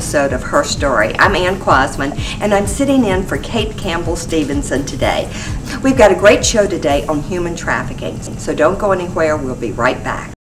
episode of Her Story. I'm Ann Quasman, and I'm sitting in for Kate Campbell-Stevenson today. We've got a great show today on human trafficking, so don't go anywhere. We'll be right back.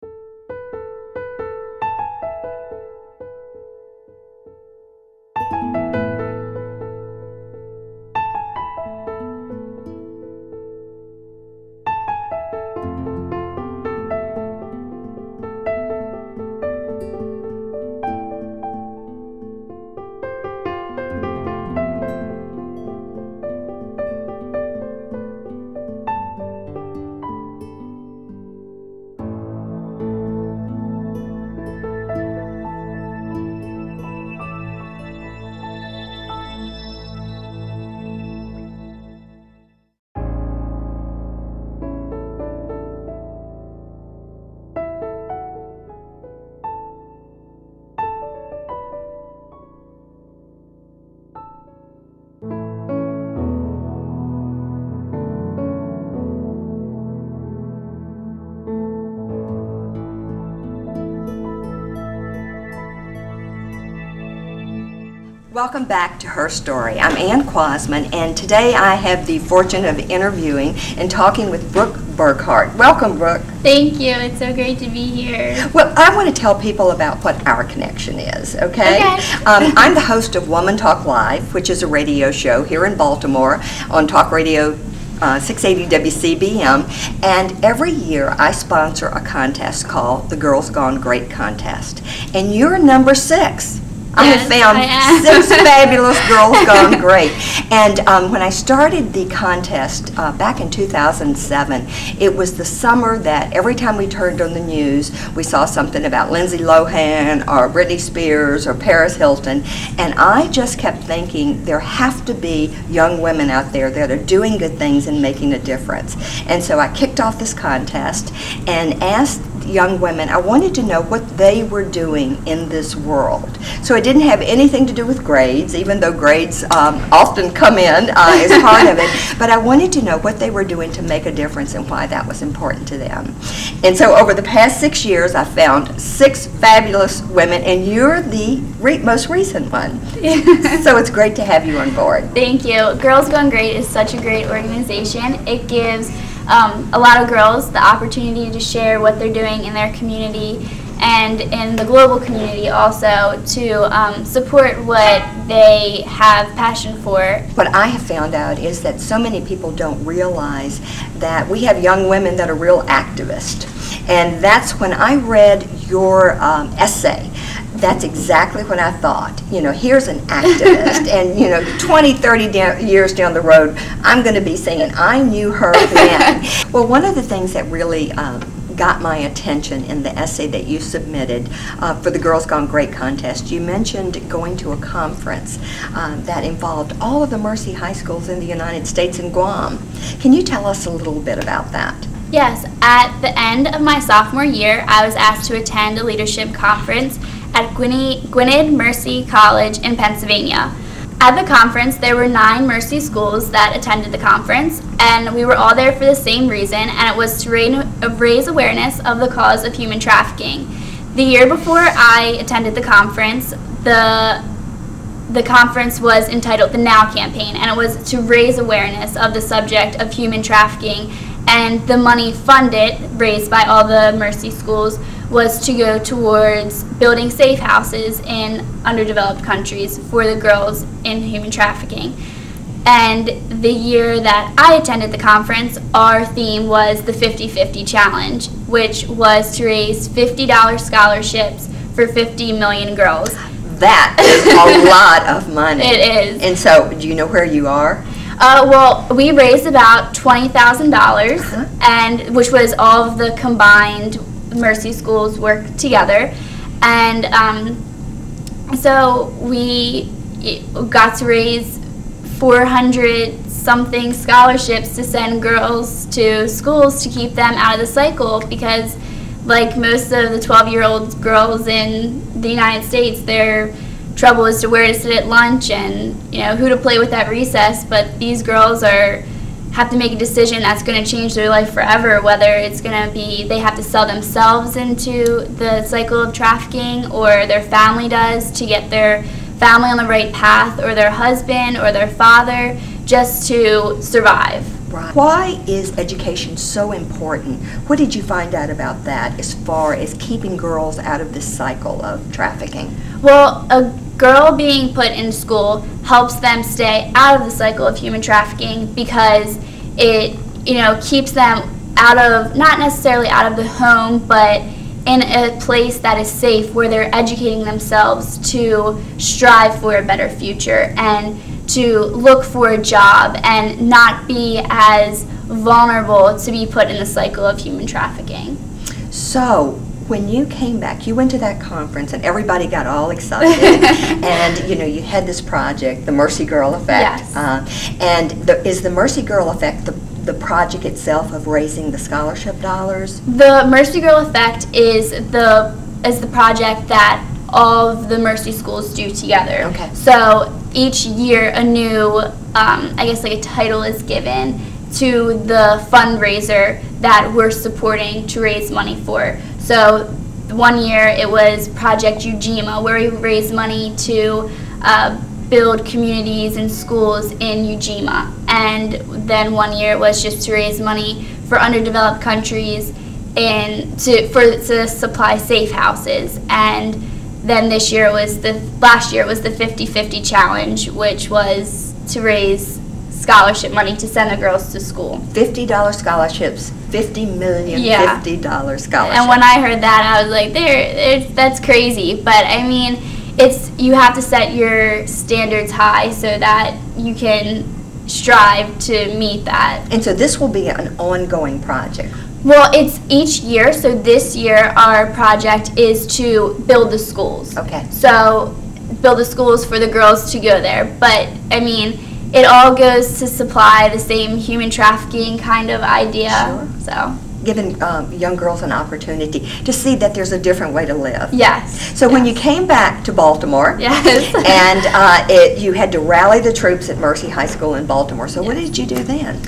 Welcome back to Her Story. I'm Ann Quasman, and today I have the fortune of interviewing and talking with Brooke Burkhart. Welcome, Brooke. Thank you. It's so great to be here. Well, I want to tell people about what our connection is, okay? I'm the host of Woman Talk Live, which is a radio show here in Baltimore on Talk Radio 680 WCBM, and every year I sponsor a contest called the Girls Gone Great Contest, and you're number 6. I have found 6 fabulous girls gone great. And when I started the contest back in 2007, it was the summer that every time we turned on the news, we saw something about Lindsay Lohan or Britney Spears or Paris Hilton. And I just kept thinking there have to be young women out there that are doing good things and making a difference. And so I kicked off this contest and asked young women, I wanted to know what they were doing in this world. So it didn't have anything to do with grades, even though grades often come in as part of it, but I wanted to know what they were doing to make a difference and why that was important to them. And so over the past 6 years, I found 6 fabulous women, and you're the most recent one. So it's great to have you on board. Thank you. Girls Gone Great is such a great organization. It gives a lot of girls the opportunity to share what they're doing in their community and in the global community also to support what they have passion for. What I have found out is that so many people don't realize that we have young women that are real activists. And that's when I read your essay. That's exactly what I thought. You know, here's an activist, and you know, 20, 30 years down the road, I'm going to be saying, I knew her then. Well, one of the things that really got my attention in the essay that you submitted for the Girls Gone Great contest. You mentioned going to a conference that involved all of the Mercy High Schools in the United States and Guam. Can you tell us a little bit about that? Yes, at the end of my sophomore year, I was asked to attend a leadership conference at Gwinnett Mercy College in Pennsylvania. At the conference, there were 9 Mercy schools that attended the conference, and we were all there for the same reason, and it was to raise awareness of the cause of human trafficking. The year before I attended the conference, the conference was entitled the Now Campaign, and it was to raise awareness of the subject of human trafficking, and the money raised by all the Mercy schools was to go towards building safe houses in underdeveloped countries for the girls in human trafficking. And the year that I attended the conference, our theme was the 50-50 Challenge, which was to raise $50 scholarships for 50 million girls. That is a lot of money. It is. And so, do you know where you are? Well, we raised about $20,000, and which was all of the combined Mercy schools work together, and so we got to raise 400-something scholarships to send girls to schools to keep them out of the cycle, because like most of the 12-year-old girls in the United States, their trouble is to where to sit at lunch and who to play with at recess. But these girls have to make a decision that's going to change their life forever, whether it's going to be they have to sell themselves into the cycle of trafficking, or their family does to get their family on the right path, or their husband or their father, just to survive. Right. Why is education so important? What did you find out about that as far as keeping girls out of this cycle of trafficking? Well, a girl being put in school helps them stay out of the cycle of human trafficking, because it keeps them out of, not necessarily out of the home, but in a place that is safe, where they're educating themselves to strive for a better future and to look for a job and not be as vulnerable to be put in the cycle of human trafficking. So, when you came back, you went to that conference and everybody got all excited, and you had this project, the Mercy Girl Effect. Yes. And is the Mercy Girl Effect the project itself of raising the scholarship dollars? The Mercy Girl Effect is the project that all of the Mercy schools do together. Okay. So each year a new, I guess like a title is given to the fundraiser that we're supporting to raise money for. So one year it was Project Ujima, where we raised money to build communities and schools in Ujima. And then one year it was just to raise money for underdeveloped countries and to supply safe houses. And then last year it was the 50-50 Challenge, which was to raise scholarship money to send the girls to school. $50 scholarships, $50 million, yeah. $50 scholarships. And when I heard that, I was like, that's crazy. But I mean, you have to set your standards high so that you can strive to meet that. And so this will be an ongoing project. Well, it's each year. So this year our project is to build the schools. Okay. So build the schools for the girls to go there. But I mean, it all goes to supply the same human trafficking kind of idea. Sure. So giving young girls an opportunity to see that there's a different way to live. Yes. So when you came back to Baltimore, yes. and you had to rally the troops at Mercy High School in Baltimore. So yes. What did you do then?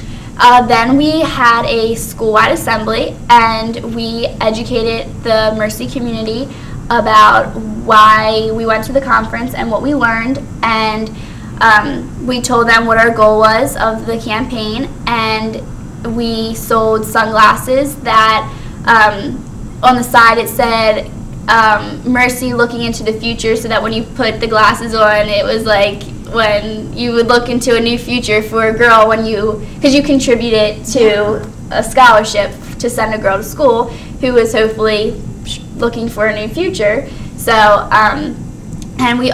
Then we had a school-wide assembly, and we educated the Mercy community about why we went to the conference and what we learned, and we told them what our goal was of the campaign, and we sold sunglasses that on the side it said Mercy looking into the future, so that when you put the glasses on, it was like when you would look into a new future for a girl because you contributed to a scholarship to send a girl to school who was hopefully looking for a new future. So and we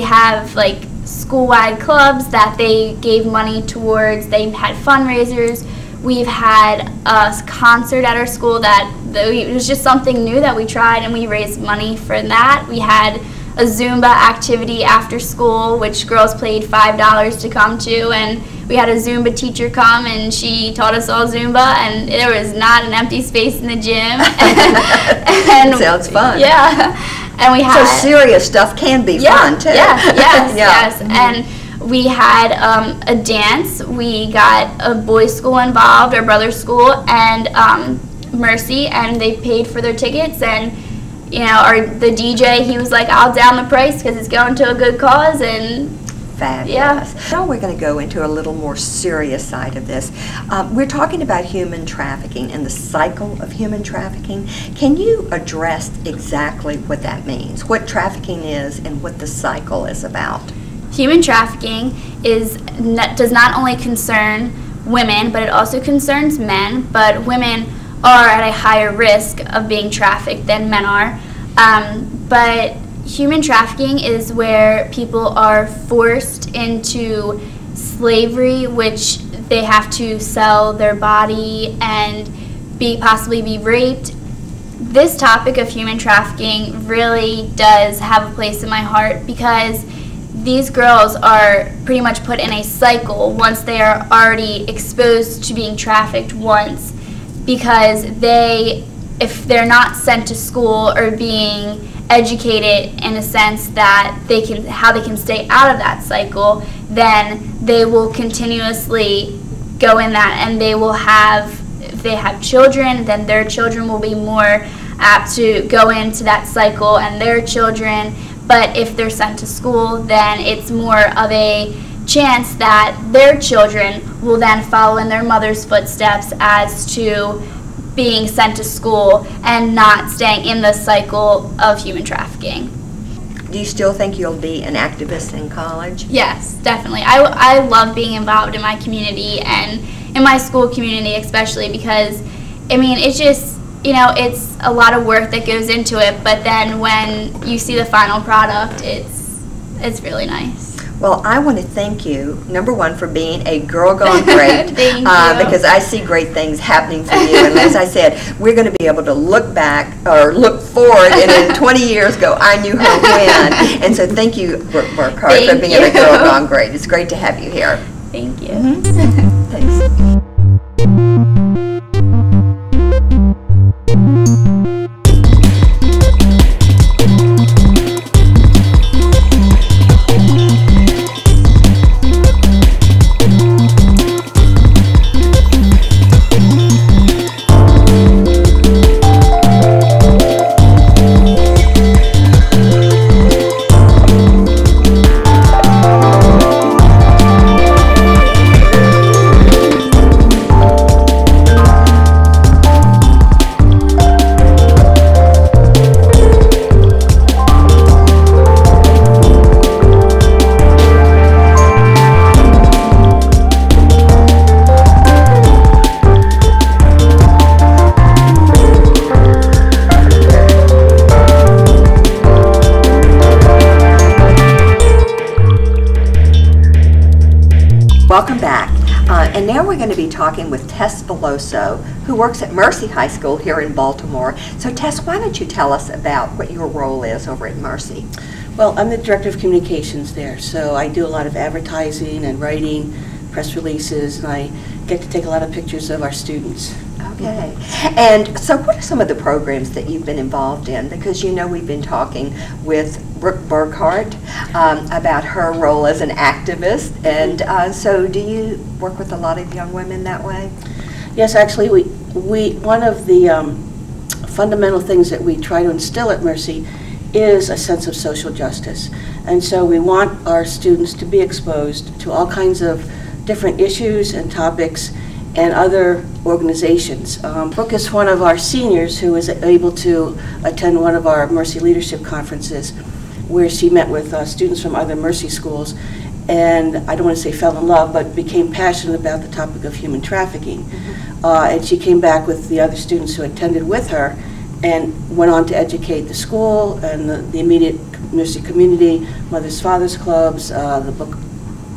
have like school-wide clubs that they gave money towards. They had fundraisers We've had a concert at our school that it was just something new that we tried, and we raised money for that. We had a Zumba activity after school, which girls paid $5 to come to, and we had a Zumba teacher come, and she taught us all Zumba, and there was not an empty space in the gym. And sounds fun. Yeah. And we had, so serious stuff can be fun, too. Yes. And we had a dance. We got a boys' school involved, our brother's school, and Mercy, and they paid for their tickets. And you know, the DJ, he was like, I'll down the price because it's going to a good cause. And fabulous. Yeah. Now we're going to go into a little more serious side of this. We're talking about human trafficking and the cycle of human trafficking. Can you address exactly what that means, what trafficking is and what the cycle is about? Human trafficking does not only concern women, but it also concerns men, but women are at a higher risk of being trafficked than men are. But human trafficking is where people are forced into slavery, which they have to sell their body and possibly be raped. This topic of human trafficking really does have a place in my heart because these girls are pretty much put in a cycle once they are already exposed to being trafficked once, because if they're not sent to school or being educated in a sense that how they can stay out of that cycle, then they will continuously go in that, and if they have children, then their children will be more apt to go into that cycle and their children. But if they're sent to school, then it's more of a chance that their children will then follow in their mother's footsteps as to being sent to school and not staying in the cycle of human trafficking. Do you still think you'll be an activist in college? Yes, definitely. I love being involved in my community and in my school community especially because, I mean, it's just, you know, it's a lot of work that goes into it, but then when you see the final product, it's really nice. Well, I want to thank you, number one, for being a girl gone great. Thank you. Because I see great things happening for you. And as I said, we're going to be able to look back or look forward and in 20 years go, I knew her when. And so thank you, Brooke Burkhart, for being a girl gone great. It's great to have you here. Thank you. Mm-hmm. Thanks. Welcome back. And now we're going to be talking with Tess Veloso, who works at Mercy High School here in Baltimore. So Tess, why don't you tell us about what your role is over at Mercy? Well, I'm the Director of Communications there, so I do a lot of advertising and writing, press releases, and I get to take a lot of pictures of our students. Okay. And so what are some of the programs that you've been involved in? Because you know we've been talking with Brooke Burkhart about her role as an activist. And so do you work with a lot of young women that way? Yes, actually, we one of the fundamental things that we try to instill at Mercy is a sense of social justice. And so we want our students to be exposed to all kinds of different issues and topics and other organizations. Brooke is one of our seniors who was able to attend one of our Mercy Leadership Conferences where she met with students from other Mercy schools, and I don't want to say fell in love, but became passionate about the topic of human trafficking. Mm-hmm. And she came back with the other students who attended with her and went on to educate the school and the immediate Mercy community, Mothers Fathers clubs, the book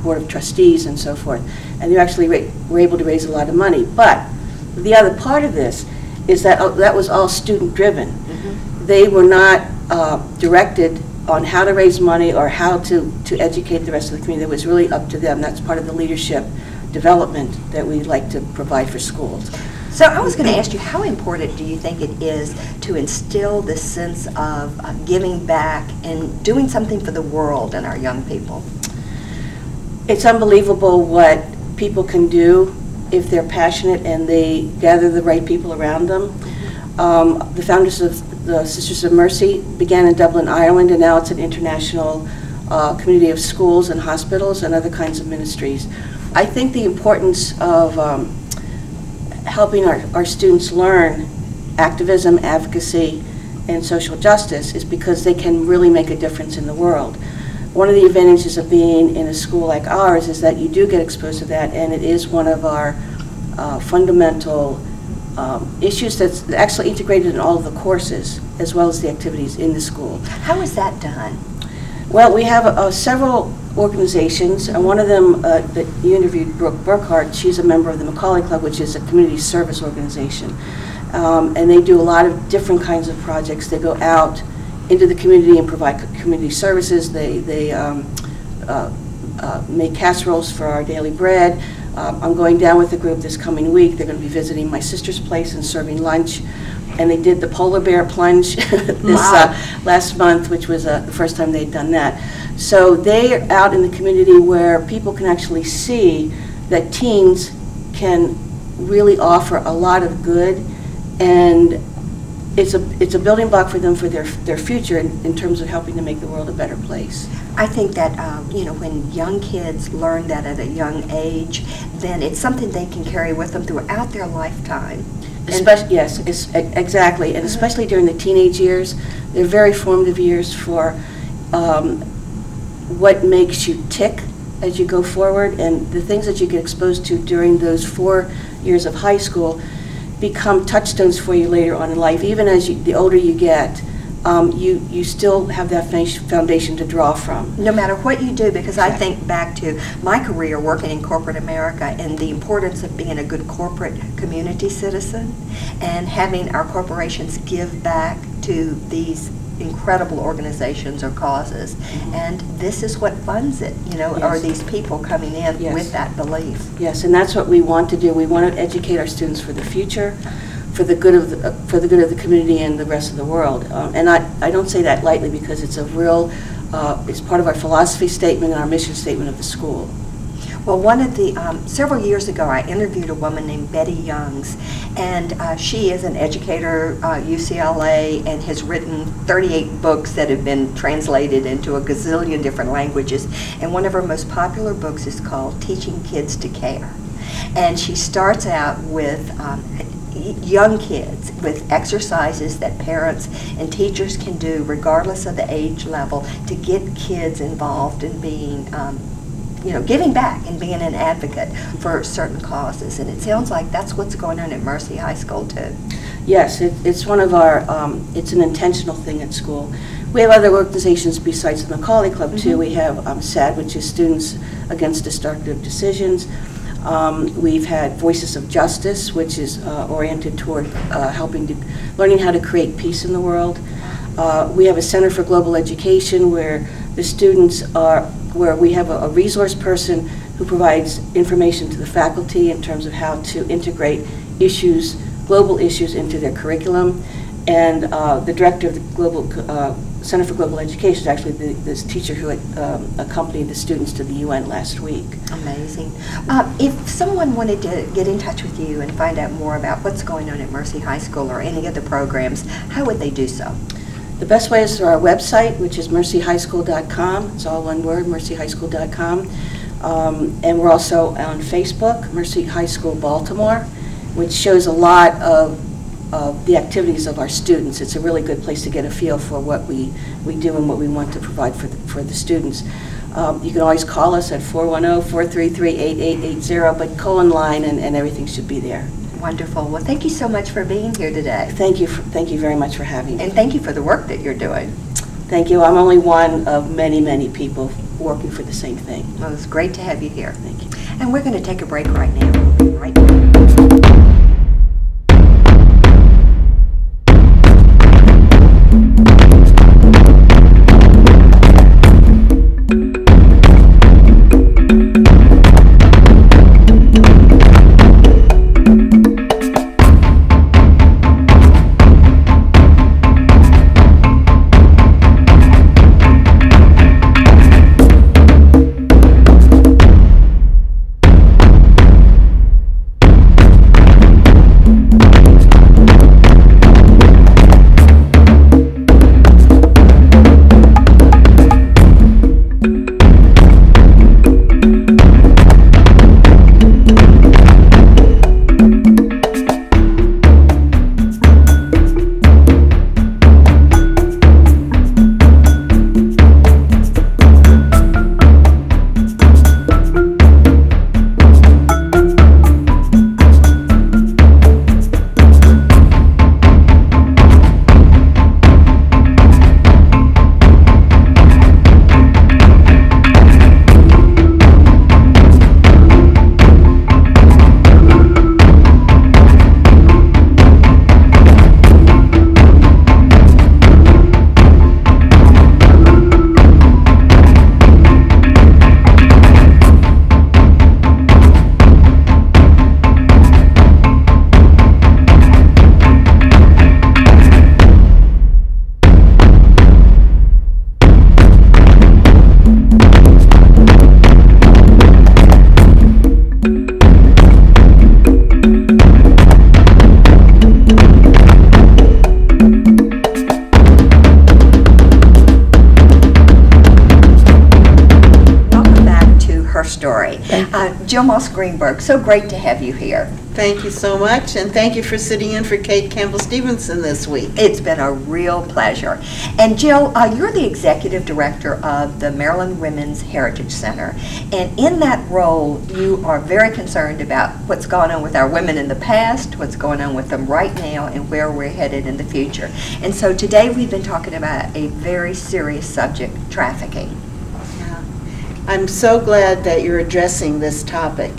board of trustees and so forth. And you actually were able to raise a lot of money. But the other part of this is that that was all student-driven. They were not directed on how to raise money or how to educate the rest of the community. It was really up to them. That's part of the leadership development that we like to provide for schools. So I was going to ask you, how important do you think it is to instill this sense of giving back and doing something for the world in our young people? It's unbelievable what people can do if they're passionate and they gather the right people around them. The founders of the Sisters of Mercy began in Dublin, Ireland, and now it's an international community of schools and hospitals and other kinds of ministries. I think the importance of helping our students learn activism, advocacy, and social justice is because they can really make a difference in the world. One of the advantages of being in a school like ours is that you do get exposed to that, and it is one of our fundamental issues that's actually integrated in all of the courses as well as the activities in the school. How is that done? Well, we have several organizations, and one of them that you interviewed, Brooke Burkhart, she's a member of the Macaulay Club, which is a community service organization. And they do a lot of different kinds of projects. They go out into the community and provide community services. They make casseroles for our daily bread. I'm going down with the group this coming week. They're going to be visiting my sister's place and serving lunch. And they did the polar bear plunge last month, which was the first time they'd done that. So they are out in the community where people can actually see that teens can really offer a lot of good, and it's a building block for them for their future in terms of helping to make the world a better place. I think that you know, when young kids learn that at a young age, then it's something they can carry with them throughout their lifetime. Yes, exactly, and especially during the teenage years. They're very formative years for what makes you tick as you go forward, and the things that you get exposed to during those 4 years of high school become touchstones for you later on in life. Even as the older you get, you still have that foundation to draw from. No matter what you do, because I think back to my career working in corporate America and the importance of being a good corporate community citizen and having our corporations give back to these incredible organizations or causes. And this is what funds it, you know, are these people coming in with that belief. Yes, and that's what we want to do. We want to educate our students for the future, for the good of the community and the rest of the world. And I don't say that lightly, because it's a real, it's part of our philosophy statement and our mission statement of the school. Well, one of the, several years ago, I interviewed a woman named Betty Youngs, and she is an educator at UCLA and has written 38 books that have been translated into a gazillion different languages. And one of her most popular books is called Teaching Kids to Care. And she starts out with young kids with exercises that parents and teachers can do regardless of the age level to get kids involved in being you know, giving back and being an advocate for certain causes. And it sounds like that's what's going on at Mercy High School too. Yes, it's one of our, it's an intentional thing at school. We have other organizations besides the Macaulay Club too. We have SAD, which is Students Against Destructive Decisions. We've had Voices of Justice, which is oriented toward learning how to create peace in the world. We have a Center for Global Education where the students where we have a resource person who provides information to the faculty in terms of how to integrate issues, global issues, into their curriculum. And the director of the Global Center for Global Education is actually this teacher who accompanied the students to the UN last week. Amazing. If someone wanted to get in touch with you and find out more about what's going on at Mercy High School or any of the programs, how would they do so? The best way is through our website, which is mercyhighschool.com. It's all one word, mercyhighschool.com. And we're also on Facebook, Mercy High School Baltimore, which shows a lot of the activities of our students. It's a really good place to get a feel for what we do and what we want to provide for the students. You can always call us at 410-433-8880, but call online and everything should be there. Wonderful. Well, thank you so much for being here today. Thank you very much for having me. And thank you for the work that you're doing. Thank you. I'm only one of many, many people working for the same thing. Well, it's great to have you here. Thank you. And we're going to take a break right now. We'll be right back. Story. Jill Moss-Greenberg, so great to have you here. Thank you so much, and thank you for sitting in for Kate Campbell-Stevenson this week. It's been a real pleasure. And Jill, you're the Executive Director of the Maryland Women's Heritage Center, and in that role you are very concerned about what's gone on with our women in the past, what's going on with them right now, and where we're headed in the future. And so today we've been talking about a very serious subject, trafficking. I'm so glad that you're addressing this topic,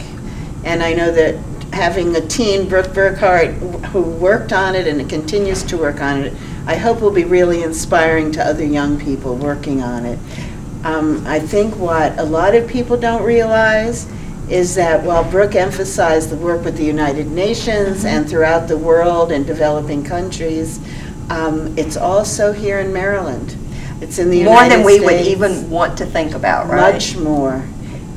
and I know that having a teen, Brooke Burkhart, who worked on it and continues to work on it, I hope will be really inspiring to other young people working on it. I think what a lot of people don't realize is that while Brooke emphasized the work with the United Nations and throughout the world and developing countries, it's also here in Maryland. It's in the United States. More than we would even want to think about, right? Much more.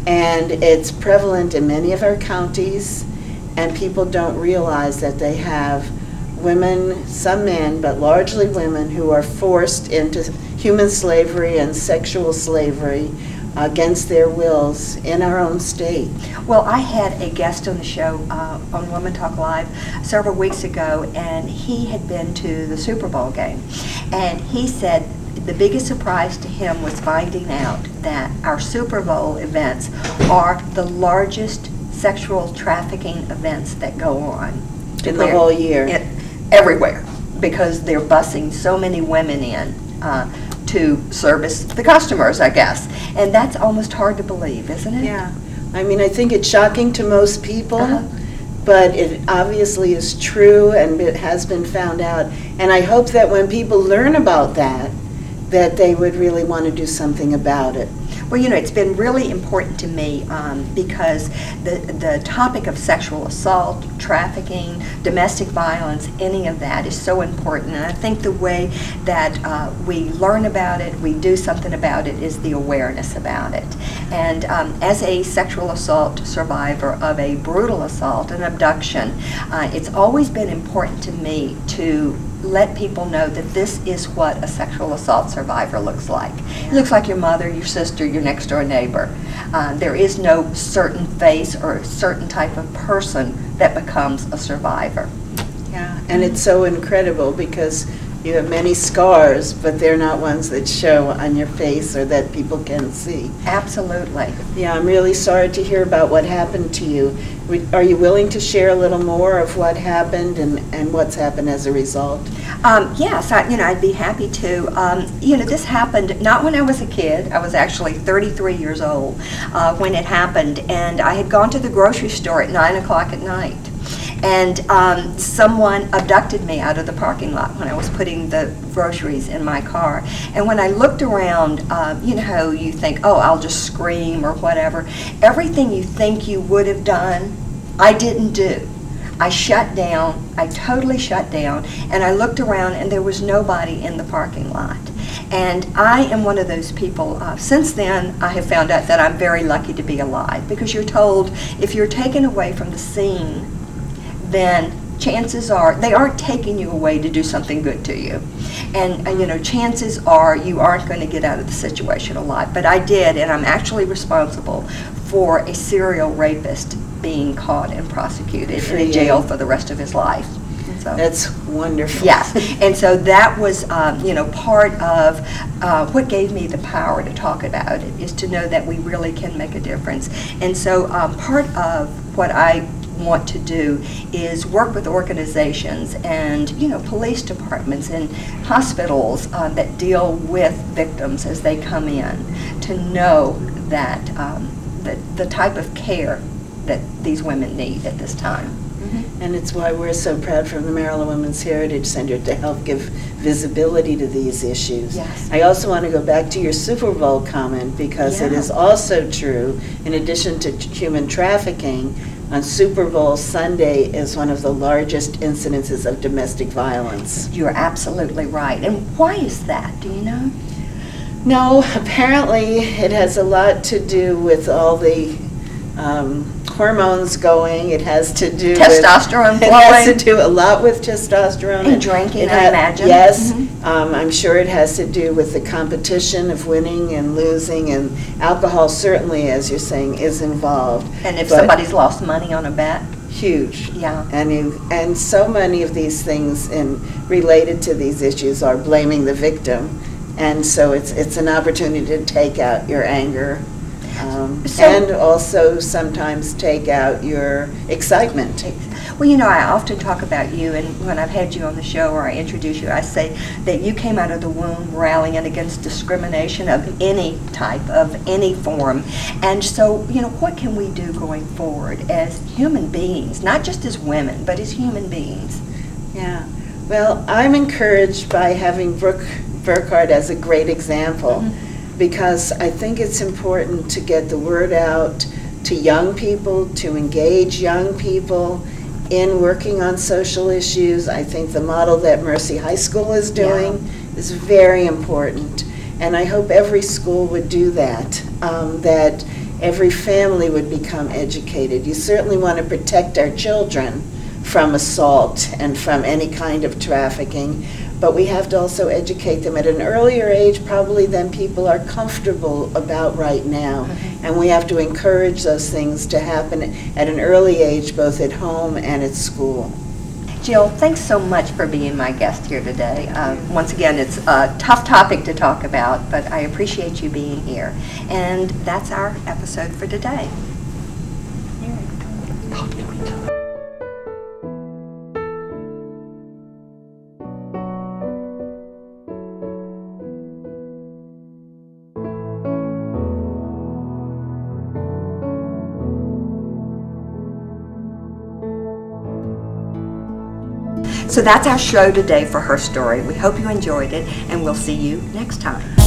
And it's prevalent in many of our counties, and people don't realize that they have women, some men, but largely women, who are forced into human slavery and sexual slavery against their wills in our own state. Well, I had a guest on the show on Women Talk Live several weeks ago, and he had been to the Super Bowl game, and he said the biggest surprise to him was finding out that our Super Bowl events are the largest sexual trafficking events that go on. In the whole year. Everywhere, because they're busing so many women in to service the customers, I guess. And that's almost hard to believe, isn't it? Yeah. I mean, I think it's shocking to most people, but it obviously is true, and it has been found out. And I hope that when people learn about that, that they would really want to do something about it. Well, you know, it's been really important to me because the topic of sexual assault, trafficking, domestic violence, any of that is so important. And I think the way that we learn about it, we do something about it, is the awareness about it. And as a sexual assault survivor of a brutal assault, an abduction, it's always been important to me to let people know that this is what a sexual assault survivor looks like. It looks like your mother, your sister, your next door neighbor. There is no certain face or certain type of person that becomes a survivor. Yeah, and it's so incredible because You have many scars, but they're not ones that show on your face or that people can see. Absolutely. Yeah, I'm really sorry to hear about what happened to you. Are you willing to share a little more of what happened and what's happened as a result? Yes, I'd be happy to. This happened not when I was a kid. I was actually 33 years old when it happened, and I had gone to the grocery store at 9 o'clock at night. And someone abducted me out of the parking lot when I was putting the groceries in my car. And when I looked around, you think, oh, I'll just scream or whatever. Everything you think you would have done, I didn't do. I shut down, I totally shut down, and I looked around and there was nobody in the parking lot. And I am one of those people, since then I have found out that I'm very lucky to be alive, because you're told if you're taken away from the scene, then chances are they aren't taking you away to do something good to you. And chances are you aren't going to get out of the situation alive. But I did, and I'm actually responsible for a serial rapist being caught and prosecuted in a jail for the rest of his life. So, that's wonderful. Yes, and so that was, part of what gave me the power to talk about it, is to know that we really can make a difference. And so part of what I want to do is work with organizations and police departments and hospitals that deal with victims as they come in, to know that the type of care that these women need at this time. Mm-hmm. And it's why we're so proud from the Maryland Women's Heritage Center to help give visibility to these issues. Yes. I also want to go back to your Super Bowl comment, because it is also true, in addition to human trafficking, on Super Bowl Sunday is one of the largest incidences of domestic violence. You're absolutely right. And why is that? Do you know? No, apparently it has a lot to do with all the hormones going. It has to do testosterone with, flowing. It has to do a lot with testosterone. And drinking, I imagine. Yes. Mm-hmm. I'm sure it has to do with the competition of winning and losing, and alcohol certainly, as you're saying, is involved. And if somebody's lost money on a bet? Huge. Yeah. And so many of these things related to these issues are blaming the victim. And so it's an opportunity to take out your anger. And also sometimes take out your excitement. Well, I often talk about you, and when I've had you on the show or I introduce you, I say that you came out of the womb rallying against discrimination of any type, of any form. And so, what can we do going forward as human beings, not just as women, but as human beings? Yeah. Well, I'm encouraged by having Brooke Burkhardt as a great example. Mm-hmm. Because I think it's important to get the word out to young people, to engage young people in working on social issues. I think the model that Mercy High School is doing is very important. And I hope every school would do that, that every family would become educated. You certainly want to protect our children from assault and from any kind of trafficking. But we have to also educate them at an earlier age, probably, than people are comfortable about right now. Mm-hmm. And we have to encourage those things to happen at an early age, both at home and at school. Jill, thanks so much for being my guest here today. Once again, it's a tough topic to talk about, but I appreciate you being here. And that's our episode for today. So that's our show today for Her Story. We hope you enjoyed it, and we'll see you next time.